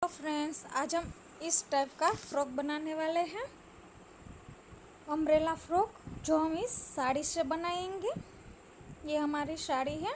तो फ्रेंड्स, आज हम इस टाइप का फ्रॉक बनाने वाले हैं, अम्ब्रेला फ्रॉक, जो हम इस साड़ी से बनाएंगे। ये हमारी साड़ी है।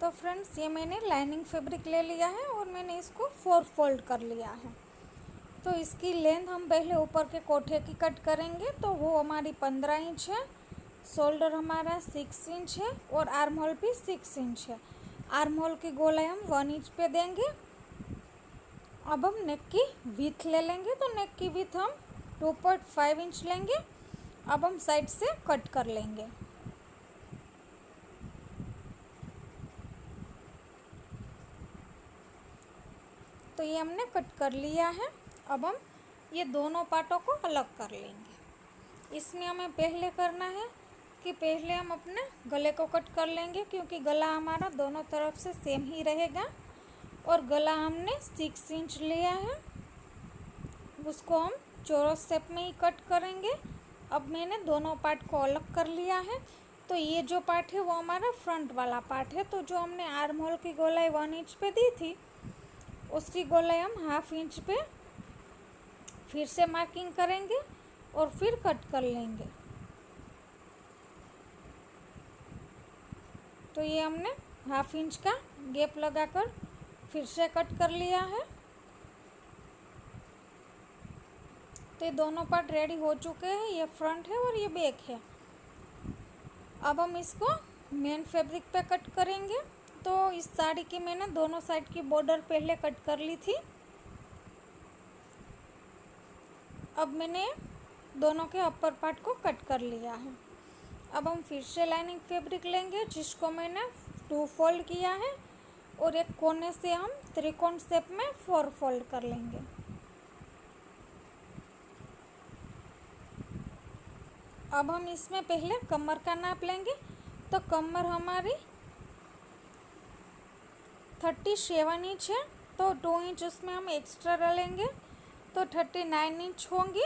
तो फ्रेंड्स, ये मैंने लाइनिंग फैब्रिक ले लिया है और मैंने इसको 4 फोल्ड कर लिया है। तो इसकी लेंथ हम पहले ऊपर के कोठे की कट करेंगे, तो वो हमारी 15 इंच है। शोल्डर हमारा 6 इंच है और आर्म होल भी 6 इंच है। आर्म होल की गोलाई हम 1 इंच पे देंगे। अब हम नेक की विड्थ ले लेंगे, तो नेक की विड्थ हम 2.5 इंच लेंगे। अब हम साइड से कट कर लेंगे। तो ये हमने कट कर लिया है। अब हम ये दोनों पार्टों को अलग कर लेंगे। इसमें हमें पहले करना है कि पहले हम अपने गले को कट कर लेंगे, क्योंकि गला हमारा दोनों तरफ से सेम ही रहेगा। और गला हमने 6 इंच लिया है, उसको हम चौरस शेप में ही कट करेंगे। अब मैंने दोनों पार्ट को अलग कर लिया है। तो ये जो पार्ट है वो हमारा फ्रंट वाला पार्ट है। तो जो हमने आर्म होल की गोलाई 1 इंच पे दी थी, उसकी गोलाई हम 1/2 इंच पे फिर से मार्किंग करेंगे और फिर कट कर लेंगे। तो ये हमने 1/2 इंच का गैप लगाकर फिर से कट कर लिया है। तो ये दोनों पार्ट रेडी हो चुके हैं। ये फ्रंट है और ये बैक है। अब हम इसको मेन फैब्रिक पे कट करेंगे। तो इस साड़ी की मैंने दोनों साइड की बॉर्डर पहले कट कर ली थी। अब मैंने दोनों के अपर पार्ट को कट कर लिया है। अब हम फिर से लाइनिंग फैब्रिक लेंगे, जिसको मैंने 2 फोल्ड किया है, और एक कोने से हम त्रिकोण शेप में 4 फोल्ड कर लेंगे। अब हम इसमें पहले कमर का नाप लेंगे। तो कमर हमारी 37 इंच है, तो 2 इंच उसमें हम एक्स्ट्रा डालेंगे, तो 39 इंच होंगी।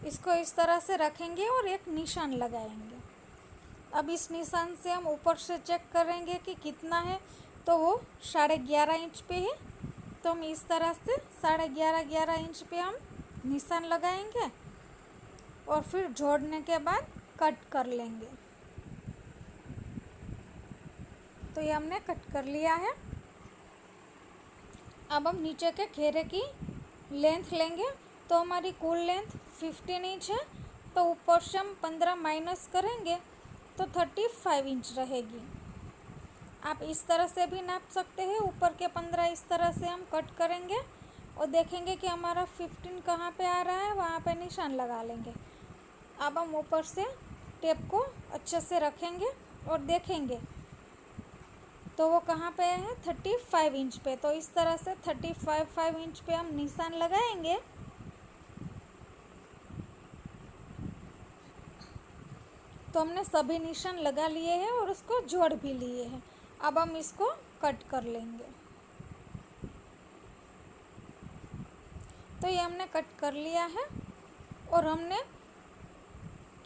इसको इस तरह से रखेंगे और एक निशान लगाएंगे। अब इस निशान से हम ऊपर से चेक करेंगे कि कितना है, तो वो 11.5 इंच पे है। तो हम इस तरह से 11.5 इंच पे हम निशान लगाएंगे और फिर जोड़ने के बाद कट कर लेंगे। तो ये हमने कट कर लिया है। अब हम नीचे के घेरे की लेंथ लेंगे। तो हमारी कुल लेंथ 15 इंच है, तो ऊपर से हम 15 माइनस करेंगे तो 35 इंच रहेगी। आप इस तरह से भी नाप सकते हैं। ऊपर के 15 इस तरह से हम कट करेंगे और देखेंगे कि हमारा 15 कहाँ पे आ रहा है, वहाँ पे निशान लगा लेंगे। अब हम ऊपर से टेप को अच्छे से रखेंगे और देखेंगे तो वो कहाँ पे है, 35 इंच पे। तो इस तरह से 35 इंच पे हम निशान लगाएंगे। तो हमने सभी निशान लगा लिए हैं और उसको जोड़ भी लिए हैं। अब हम इसको कट कर लेंगे। तो ये हमने कट कर लिया है। और हमने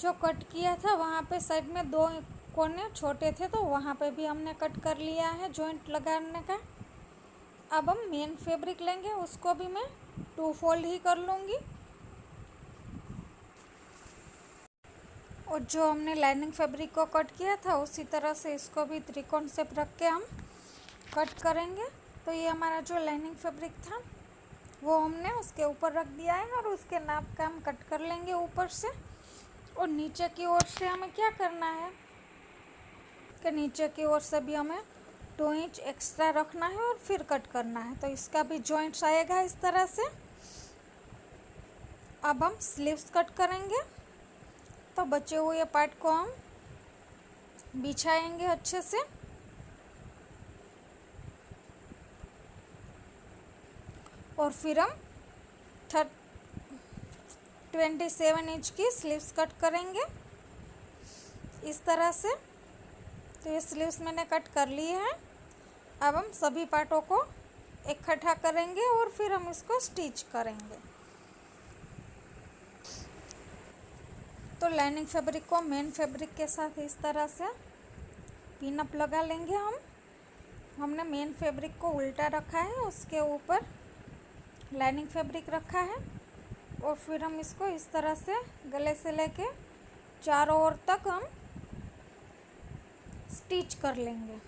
जो कट किया था वहाँ पे साइड में 2 कोने छोटे थे, तो वहाँ पे भी हमने कट कर लिया है जॉइंट लगाने का। अब हम मेन फैब्रिक लेंगे, उसको भी मैं 2 फोल्ड ही कर लूँगी। और जो हमने लाइनिंग फैब्रिक को कट किया था उसी तरह से इसको भी त्रिकोण शेप रख के हम कट करेंगे। तो ये हमारा जो लाइनिंग फैब्रिक था वो हमने उसके ऊपर रख दिया है और उसके नाप का हम कट कर लेंगे ऊपर से। और नीचे की ओर से हमें क्या करना है कि नीचे की ओर से भी हमें 2 इंच एक्स्ट्रा रखना है और फिर कट करना है। तो इसका भी जॉइंट्स आएगा इस तरह से। अब हम स्लीव्स कट करेंगे। तो बचे हुए पार्ट को हम बिछाएंगे अच्छे से। और फिर हम 27 इंच की स्लीव्स कट करेंगे इस तरह से। तो ये स्लीव्स मैंने कट कर ली है। अब हम सभी पार्टों को इकट्ठा करेंगे और फिर हम इसको स्टिच करेंगे। तो लाइनिंग फैब्रिक को मेन फैब्रिक के साथ इस तरह से पिन अप लगा लेंगे हम। हमने मेन फैब्रिक को उल्टा रखा है, उसके ऊपर लाइनिंग फैब्रिक रखा है और फिर हम इसको इस तरह से गले से लेके चारों ओर तक हम स्टिच कर लेंगे।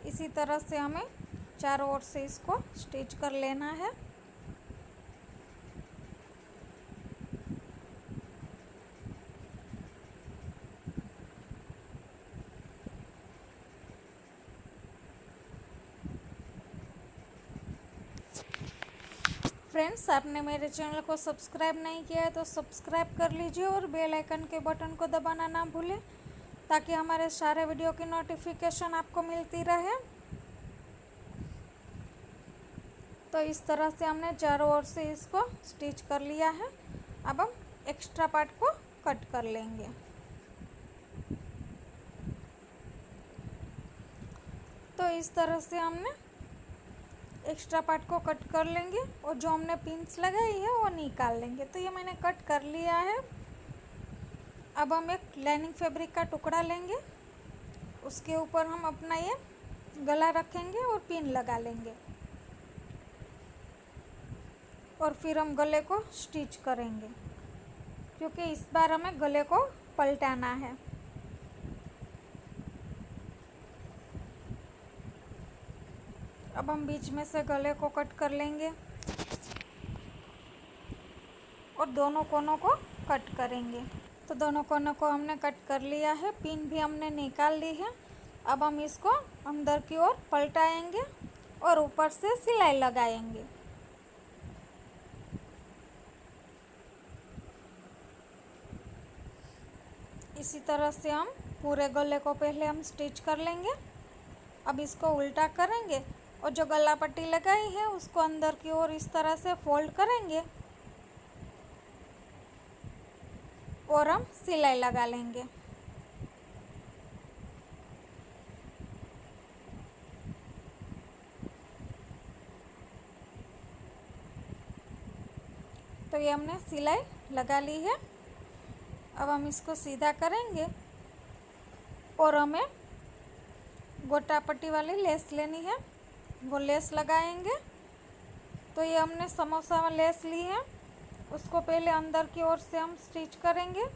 इसी तरह से हमें चारों ओर से इसको स्टिच कर लेना है। फ्रेंड्स, आपने मेरे चैनल को सब्सक्राइब नहीं किया है तो सब्सक्राइब कर लीजिए और बेल आइकन के बटन को दबाना ना भूलें, ताकि हमारे सारे वीडियो की नोटिफिकेशन आपको मिलती रहे। तो इस तरह से हमने चारों ओर से इसको स्टिच कर लिया है। अब हम एक्स्ट्रा पार्ट को कट कर लेंगे। तो इस तरह से हमने एक्स्ट्रा पार्ट को कट कर लेंगे और जो हमने पिन्स लगाई है वो निकाल लेंगे। तो ये मैंने कट कर लिया है। अब हम एक लाइनिंग फैब्रिक का टुकड़ा लेंगे, उसके ऊपर हम अपना ये गला रखेंगे और पिन लगा लेंगे और फिर हम गले को स्टिच करेंगे, क्योंकि इस बार हमें गले को पलटाना है। अब हम बीच में से गले को कट कर लेंगे और दोनों कोनों को कट करेंगे। तो दोनों कोनों को हमने कट कर लिया है, पिन भी हमने निकाल ली है। अब हम इसको अंदर की ओर पलटाएंगे और ऊपर से सिलाई लगाएंगे। इसी तरह से हम पूरे गले को पहले हम स्टिच कर लेंगे। अब इसको उल्टा करेंगे और जो गला पट्टी लगाई है उसको अंदर की ओर इस तरह से फोल्ड करेंगे और हम सिलाई लगा लेंगे। तो ये हमने सिलाई लगा ली है। अब हम इसको सीधा करेंगे और हमें गोटा पट्टी वाली लेस लेनी है, वो लेस लगाएंगे। तो ये हमने समोसा लेस ली है, उसको पहले अंदर की ओर से हम स्टिच करेंगे।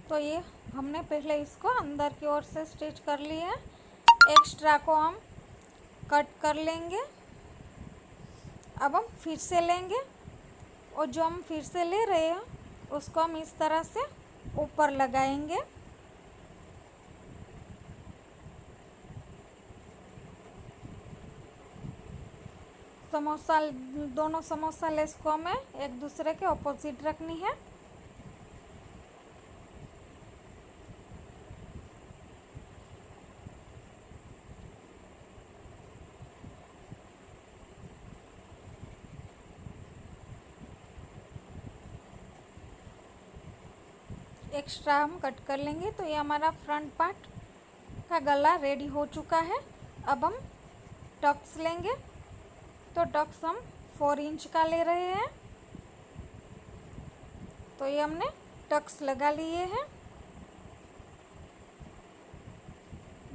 तो ये हमने पहले इसको अंदर की ओर से स्टिच कर लिया है। एक्स्ट्रा को हम कट कर लेंगे। अब हम फिर से लेंगे और जो हम फिर से ले रहे हैं उसको हम इस तरह से ऊपर लगाएंगे। दोनों समोसा लेस को हमें एक दूसरे के ऑपोजिट रखनी है। एक्स्ट्रा हम कट कर लेंगे। तो ये हमारा फ्रंट पार्ट का गला रेडी हो चुका है। अब हम टक्स लेंगे। तो टक्स हम 4 इंच का ले रहे हैं। तो ये हमने टक्स लगा लिए हैं।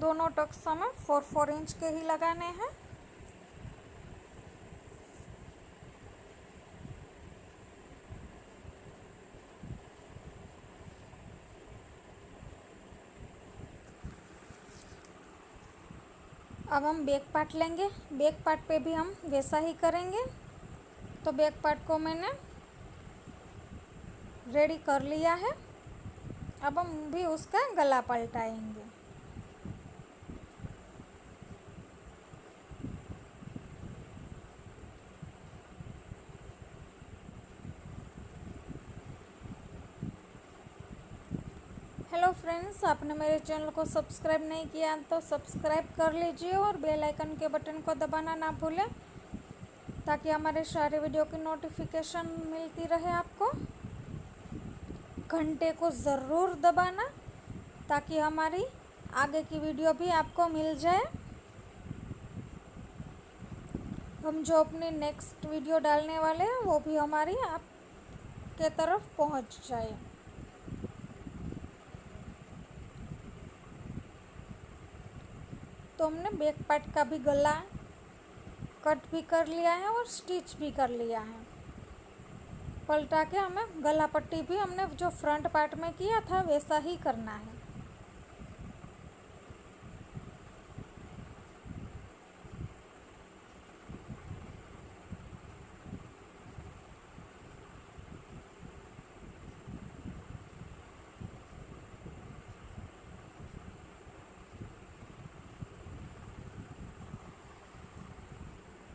दोनों टक्स हमें 4-4 इंच के ही लगाने हैं। अब हम बैक पार्ट लेंगे। बैक पार्ट पे भी हम वैसा ही करेंगे। तो बैक पार्ट को मैंने रेडी कर लिया है। अब हम भी उसका गला पलटाएंगे। हेलो फ्रेंड्स, आपने मेरे चैनल को सब्सक्राइब नहीं किया तो सब्सक्राइब कर लीजिए और बेल आइकन के बटन को दबाना ना भूलें ताकि हमारे सारे वीडियो की नोटिफिकेशन मिलती रहे आपको। घंटे को ज़रूर दबाना ताकि हमारी आगे की वीडियो भी आपको मिल जाए। हम जो अपनी नेक्स्ट वीडियो डालने वाले हैं वो भी हमारी आपके तरफ पहुंच जाए। तो हमने बैक पार्ट का भी गला कट भी कर लिया है और स्टिच भी कर लिया है। पलटा के हमें गला पट्टी भी हमने जो फ्रंट पार्ट में किया था वैसा ही करना है।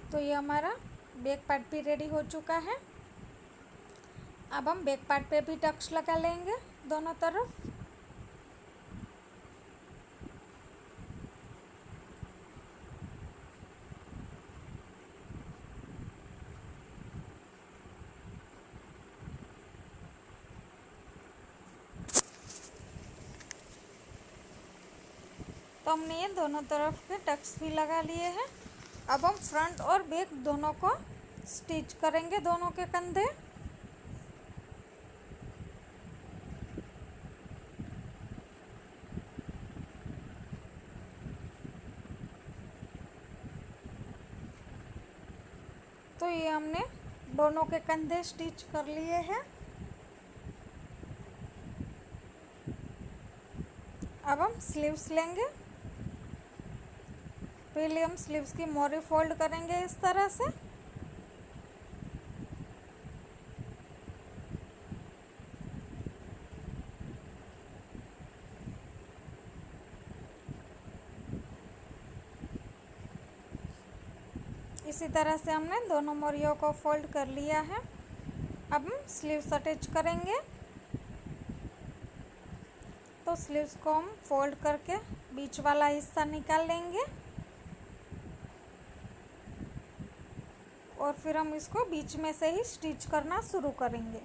तो ये हमारा बैक पार्ट भी रेडी हो चुका है। अब हम बैक पार्ट पे भी टक्स लगा लेंगे दोनों तरफ। तो हमने ये दोनों तरफ के टक्स भी लगा लिए हैं। अब हम फ्रंट और बैक दोनों को स्टिच करेंगे, दोनों के कंधे। तो ये हमने दोनों के कंधे स्टिच कर लिए हैं। अब हम स्लीव्स लेंगे। पहले हम स्लीव्स की मोरी फोल्ड करेंगे इस तरह से। इसी तरह से हमने दोनों मोरियों को फोल्ड कर लिया है। अब हम स्लीव्स अटैच करेंगे। तो स्लीव्स को हम फोल्ड करके बीच वाला हिस्सा निकाल लेंगे और फिर हम इसको बीच में से ही स्टिच करना शुरू करेंगे।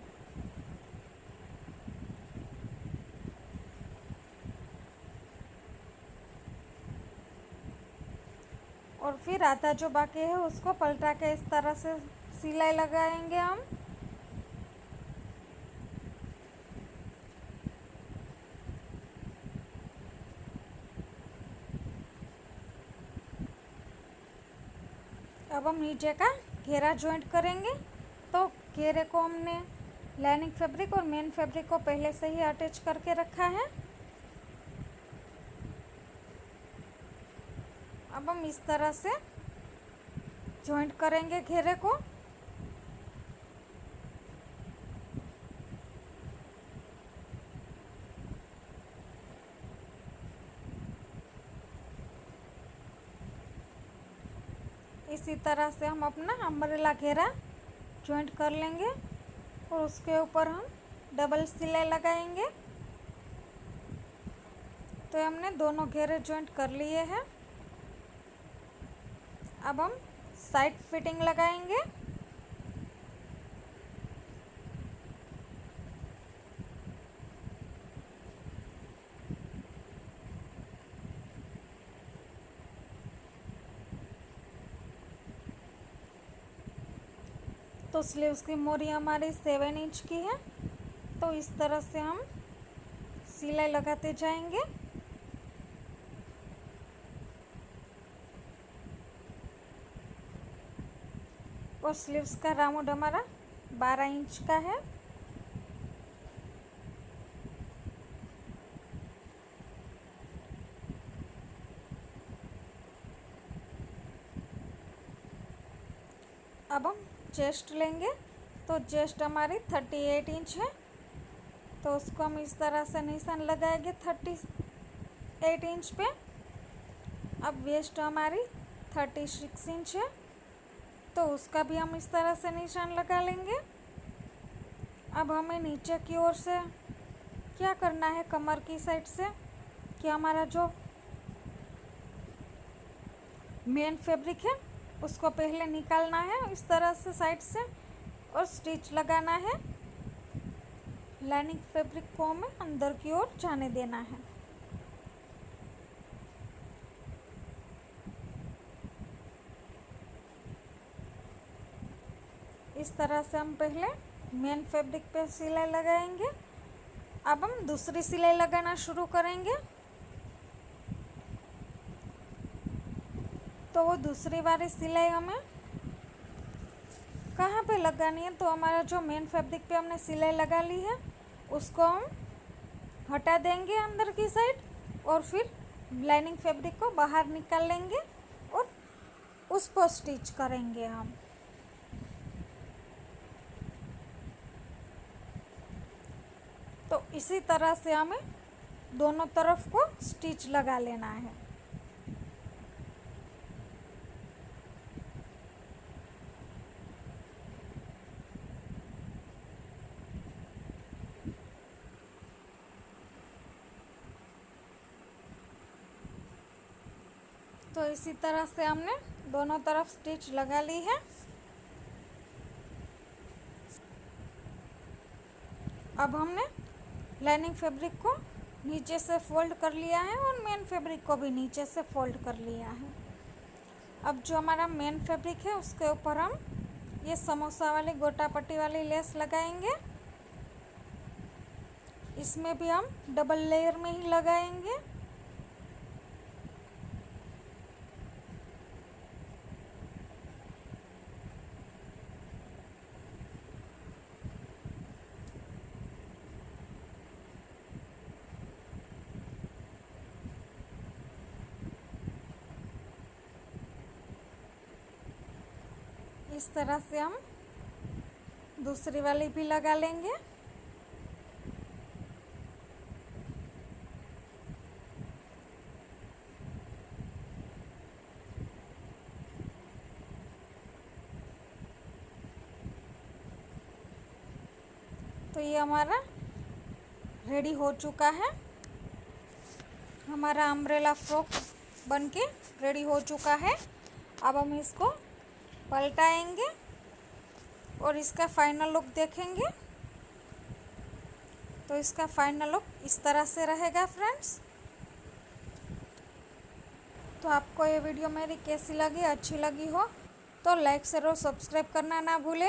और फिर आधा जो बाकी है उसको पलटा के इस तरह से सिलाई लगाएंगे हम। अब हम नीचे का घेरा जॉइंट करेंगे। तो घेरे को हमने लाइनिंग फैब्रिक और मेन फैब्रिक को पहले से ही अटैच करके रखा है। अब हम इस तरह से जॉइंट करेंगे घेरे को। इसी तरह से हम अपना अम्ब्रेला घेरा जॉइंट कर लेंगे और उसके ऊपर हम डबल सिलाई लगाएंगे। तो हमने दोनों घेरे जॉइंट कर लिए हैं। अब हम साइड फिटिंग लगाएंगे। तो स्लीव्स की मोरी हमारी 7 इंच की है। तो इस तरह से हम सिलाई लगाते जाएंगे। और स्लीव्स का राउंड हमारा 12 इंच का है। अब हम चेस्ट लेंगे। तो चेस्ट हमारी 38 इंच है। तो उसको हम इस तरह से निशान लगाएंगे 38 इंच पे। अब वेस्ट हमारी 36 इंच है। तो उसका भी हम इस तरह से निशान लगा लेंगे। अब हमें नीचे की ओर से क्या करना है कमर की साइड से कि हमारा जो मेन फैब्रिक है उसको पहले निकालना है इस तरह से साइड से और स्टिच लगाना है। लाइनिंग फैब्रिक को हमें अंदर की ओर जाने देना है। इस तरह से हम पहले मेन फैब्रिक पे सिलाई लगाएंगे। अब हम दूसरी सिलाई लगाना शुरू करेंगे। तो वो दूसरी वाली सिलाई हमें कहाँ पे लगानी है, तो हमारा जो मेन फैब्रिक पे हमने सिलाई लगा ली है उसको हम हटा देंगे अंदर की साइड और फिर लाइनिंग फैब्रिक को बाहर निकाल लेंगे और उस पर स्टिच करेंगे हम। तो इसी तरह से हमें दोनों तरफ को स्टिच लगा लेना है। तो इसी तरह से हमने दोनों तरफ स्टिच लगा ली है। अब हमने लाइनिंग फैब्रिक को नीचे से फोल्ड कर लिया है और मेन फैब्रिक को भी नीचे से फोल्ड कर लिया है। अब जो हमारा मेन फैब्रिक है उसके ऊपर हम ये समोसा वाली गोटा पट्टी वाली लेस लगाएंगे। इसमें भी हम डबल लेयर में ही लगाएंगे। इस तरह से हम दूसरी वाली भी लगा लेंगे। तो ये हमारा रेडी हो चुका है। हमारा अम्ब्रेला फ्रॉक बनके रेडी हो चुका है। अब हम इसको पलटाएंगे और इसका फाइनल लुक देखेंगे। तो इसका फाइनल लुक इस तरह से रहेगा फ्रेंड्स। तो आपको ये वीडियो मेरी कैसी लगी, अच्छी लगी हो तो लाइक शेयर और सब्सक्राइब करना ना भूलें।